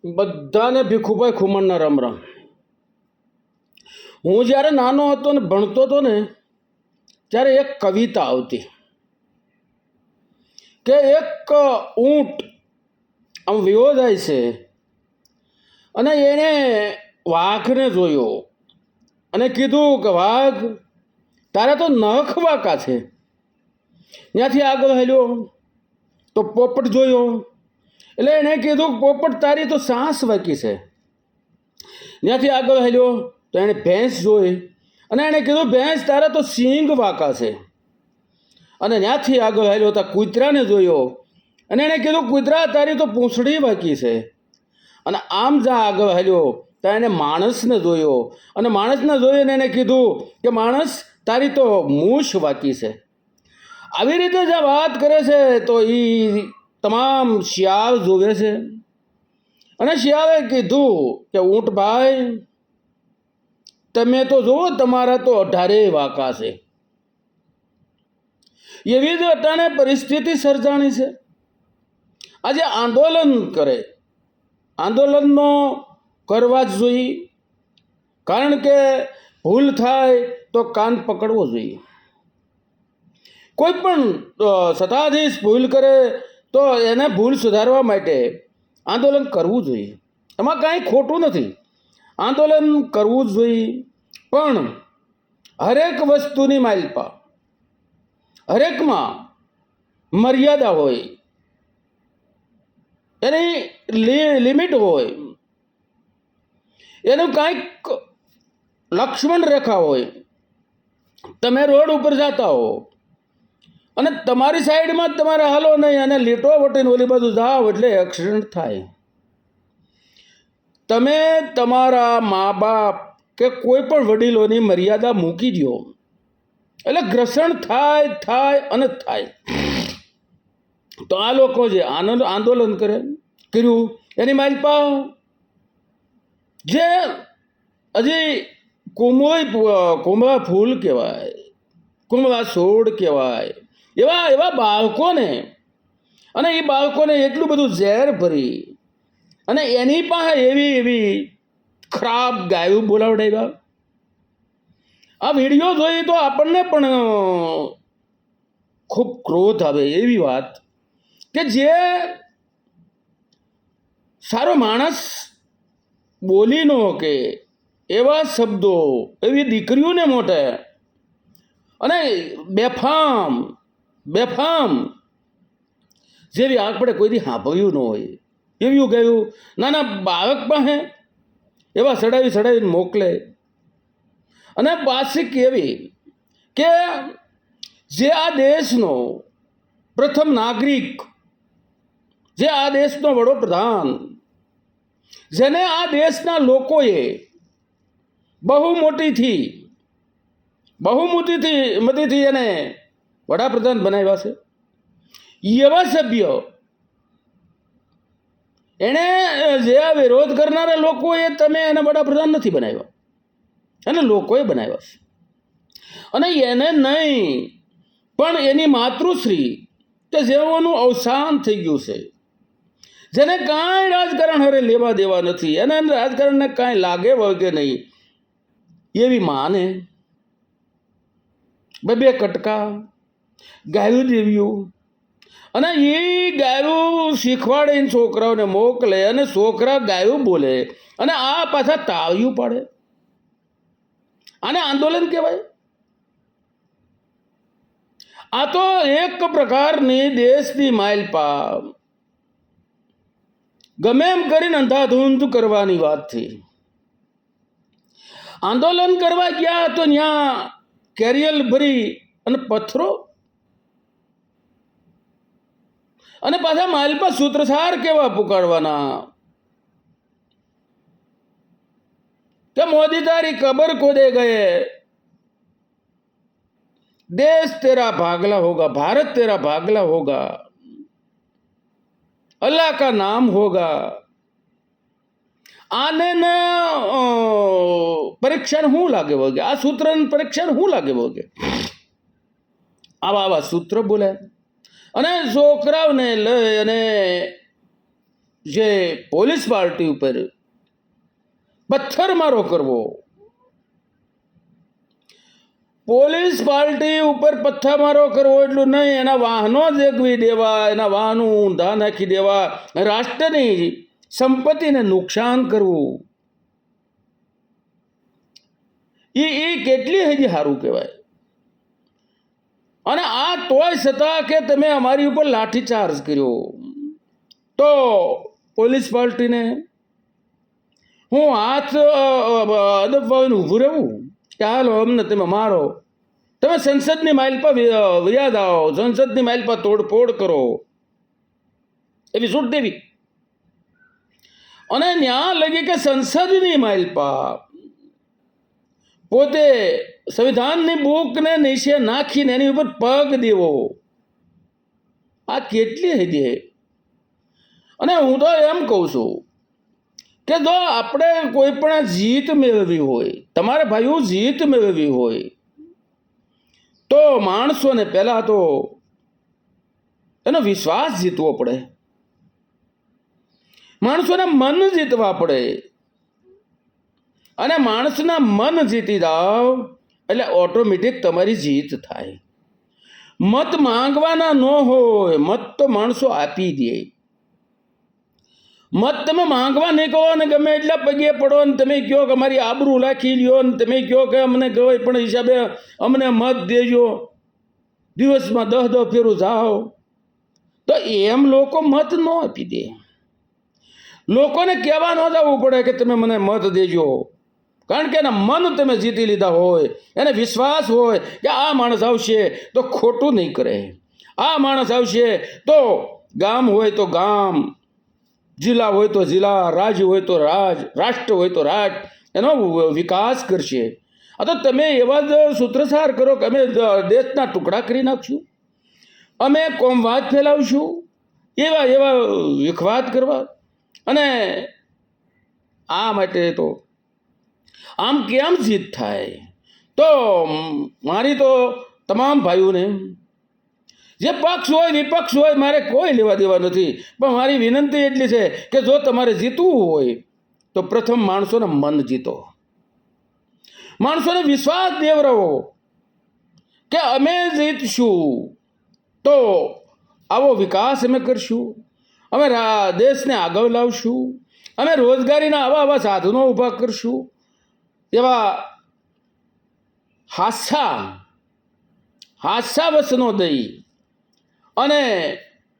બધાને ભીખુભાઈ ખુમણના રામ રામ. હું જ્યારે નાનો હતો ને ભણતો હતો ને ત્યારે એક કવિતા આવતી કે એક ઊંટ આમ વિવો જાય છે અને એણે વાઘને જોયો અને કીધું કે વાઘ તારે તો નખ વાંકા છે. ત્યાંથી આગળ હાલ્યો તો પોપટ જોયો એટલે એણે કીધું પોપટ તારી તો સાંસ વાંકી છે. ત્યાંથી આગળ હાલ્યો તો એણે ભેંસ જોઈ અને એણે કીધું ભેંસ તારા તો સિંગ વાંકા છે. અને ત્યાંથી આગળ હાલ્યો તો કૂતરાને જોયો અને એણે કીધું કૂતરા તારી તો પૂંછડી વાંકી છે. અને આમ જા આગળ હાલ્યો તો એને માણસને જોયો અને માણસને જોઈને એને કીધું કે માણસ તારી તો મૂછ વાંકી છે. આવી રીતે જે વાત કરે છે તો એ તમામ શિયાળ જોવે છે અને શિયાળે કીધું કે ઊંટભાઈ તમે તો જુઓ તમારા તો 18 વાંકા છે. એવી જ અટાણે પરિસ્થિતિ સર્જાણી છે. આજે આંદોલન કરે, આંદોલનનો કરવા જ જોઈએ, કારણ કે ભૂલ થાય તો કાન પકડવો જોઈએ. કોઈ પણ સત્તાધીશ ભૂલ કરે તો એને ભૂલ સુધારવા માટે આંદોલન કરવું જોઈએ. એમાં કાંઈ ખોટું નથી, આંદોલન કરવું જ જોઈએ. પણ હરેક વસ્તુની માલપા, હરેકમાં મર્યાદા હોય, એની લિમિટ હોય, એનું કાંઈક લક્ષ્મણ રેખા હોય. તમે રોડ ઉપર જતા હો અને તમારી સાઈડમાં જ તમારે હાલો નહીં અને લીટો વટીને ઓલી બાજુ જાઓ એટલે એક્સિડન્ટ થાય. તમે તમારા મા બાપ કે કોઈ પણ વડીલોની મર્યાદા મૂકી દો એટલે ઘર્ષણ થાય અને થાય. તો આ લોકો જે આંદોલન કર્યું એની માલપા જે હજી કુંભા ફૂલ કહેવાય, કુંભા છોડ કહેવાય, એવા બાળકોને, અને એ બાળકોને એટલું બધું ઝેર ભરી અને એની પાસે એવી ખરાબ ગાયું બોલાવડાવ્યા. આ વિડીયો જોઈએ તો આપણને પણ ખૂબ ક્રોધ આવે. એવી વાત કે જે સારો માણસ બોલી ન કે એવા શબ્દો, એવી દીકરીઓને મોટે અને બેફામ જેવી આપણે કોઈથી સાંભળ્યું ન હોય એવું ગયું. નાના બાળક પાસે એવા સડાવીને મોકલે. અને પાછી કેવી કે જે આ દેશનો પ્રથમ નાગરિક, જે આ દેશનો વડોપ્રધાન, જેને આ દેશના લોકોએ બહુમતીથી એને વડાપ્રધાન બનાવ્યા છે, એવા સભ્ય એણે જે આ વિરોધ કરનારા લોકોએ તમે એને વડાપ્રધાન નથી બનાવ્યા, એને લોકોએ બનાવ્યા છે. અને એને નહીં પણ એની માતૃશ્રી કે જેઓનું અવસાન થઈ ગયું છે, જેને કાંઈ રાજકારણ હવે લેવા દેવા નથી, એને રાજકારણને કાંઈ લાગે વળગે નહીં, એવી માને બે કટકા ગાયું દેવ્યું અને એ ગાયું શીખવાડીને છોકરાઓને મોકલે અને છોકરા ગાયું બોલે અને આ પાછા તાળિયું પાડે. આને આંદોલન કહેવાય? આ તો એક પ્રકારની દેશની માઇલપા ગમે એમ કરીને અંધાધૂંધ કરવાની વાત થઈ. આંદોલન કરવા ગયા તો ત્યાં કેરિયલ ભરી અને પથ્થરો અને પાછા માલપા સૂત્રસાર કેવા પુકારવાના કે મોદી તારી કબર ખોદે ગયે, देश तेरा भागला होगा, भारत तेरा भागला होगा, अल्लाह का नाम होगा. આને પરીક્ષણ શું લાગે વળગે? આ સૂત્રનું પરીક્ષણ શું લાગે વળગે? આવા સૂત્ર બોલે અને છોકરાઓને લઈ અને જે પોલીસ પાર્ટી ઉપર પથ્થરમારો કરવો, પોલીસ પાર્ટી ઉપર પથ્થરમારો કરવો એટલું નહીં, એના વાહનો જગવી દેવા, એના વાહનો ઊંધા નાખી દેવા, રાષ્ટ્રની સંપત્તિને નુકસાન કરવું, એ કેટલી હજી સારું કહેવાય. અને આ તોય છતાં કે તમે અમારી ઉપર લાઠીચાર્જ કર્યો, તો પોલીસ પાર્ટીને હું હાથ અદબવાને ઊભું રહેવું કે હાલો અમને તમે મારો, તમે સંસદની માઇલ પર વ્યાદ આવો, સંસદની માઇલ પર તોડફોડ કરો, એવી છૂટ દેવી. અને ન્યા લગી કે સંસદની માઇલ પર પોતે સંવિધાનની બુકને નીચે નાખીને એની ઉપર પગ દેવો, આ કેટલી હદી. અને હું તો એમ કહું છું કે જો આપણે કોઈ પણ જીત મેળવવી હોય, તમારે ભાઈઓ જીત મેળવવી હોય, તો માણસોને પહેલા તો એનો વિશ્વાસ જીતવો પડે, માણસોના મન જીતવા પડે. અને માણસના મન જીતી જાઓ એટલે ઓટોમેટિક તમારી જીત થાય. મત માંગવાના ન હોય, મત તો માણસો આપી દે. મત તમે માંગવા નહીં કહો ને ગમે એટલા પગે પડો ને તમે કહો કે અમારી આબરૂ રાખી લ્યો ને તમે કહો કે અમને કોઈ પણ હિસાબે અમને મત દેજો, દિવસમાં 10 ફેરું જાઓ, તો એમ લોકો મત ન આપી દે. લોકોને કહેવા ન જવું પડે કે તમે મને મત દેજો, કારણ કે એના મન તમે જીતી લીધા હોય, એને વિશ્વાસ હોય કે આ માણસ આવશે તો ખોટું નહીં કરે, આ માણસ આવશે તો ગામ હોય તો ગામ, જિલ્લા હોય તો જિલ્લા, રાજ્ય હોય તો રાજ, રાષ્ટ્ર હોય તો રાષ્ટ્ર, એનો વિકાસ કરશે. આ તો તમે એવા જ સૂત્રસાર કરો કે અમે દેશના ટુકડા કરી નાખશું, અમે કોમવાદ ફેલાવશું, એવા વિખવાદ કરવા. અને આ માટે તો આમ કેમ જીત થાય? તો મારી તો તમામ ભાઈઓને, જે પક્ષ હોય વિપક્ષ હોય, મારે કોઈ લેવા દેવા નથી, પણ મારી વિનંતી એટલી છે કે જો તમારે જીતવું હોય તો પ્રથમ માણસોને મન જીતો, માણસોને વિશ્વાસ દેવરાવો કે અમે જીતશું તો આવો વિકાસ અમે કરશું, અમે દેશને આગળ લાવશું, અમે રોજગારીના આવા સાધનો ઊભા કરશું. એવા હાસ્યા વચનો દઈ અને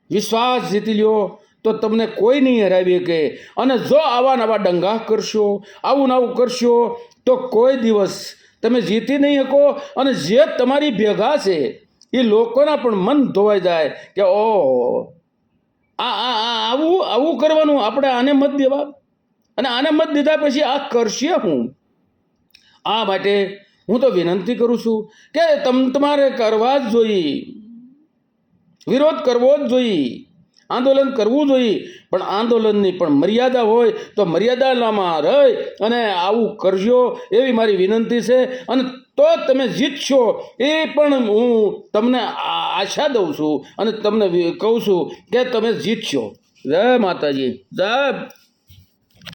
વિશ્વાસ જીતી લ્યો તો તમને કોઈ નહીં હરાવી શકે. અને જો આવા નવા ડંગા કરશો, આવું નવું કરશો તો કોઈ દિવસ તમે જીતી નહીં શકો. અને જે તમારી ભેગા છે એ લોકોના પણ મન ધોવાઈ જાય કે ઓ આવું કરવાનું, આપણે આને મત દેવા, અને આને મત દીધા પછી આ કરશે હું. આ માટે હું તો વિનંતી કરું છું કે તમારે કરવા જ જોઈએ, વિરોધ કરવો જ જોઈએ, આંદોલન કરવું જોઈએ, પણ આંદોલનની પણ મર્યાદા હોય તો મર્યાદામાં રહી અને આવું કરજો એવી મારી વિનંતી છે. અને તો તમે જીતશો એ પણ હું તમને આશા દઉં છું અને તમને કહું છું કે તમે જીતશો. જય માતાજી, જય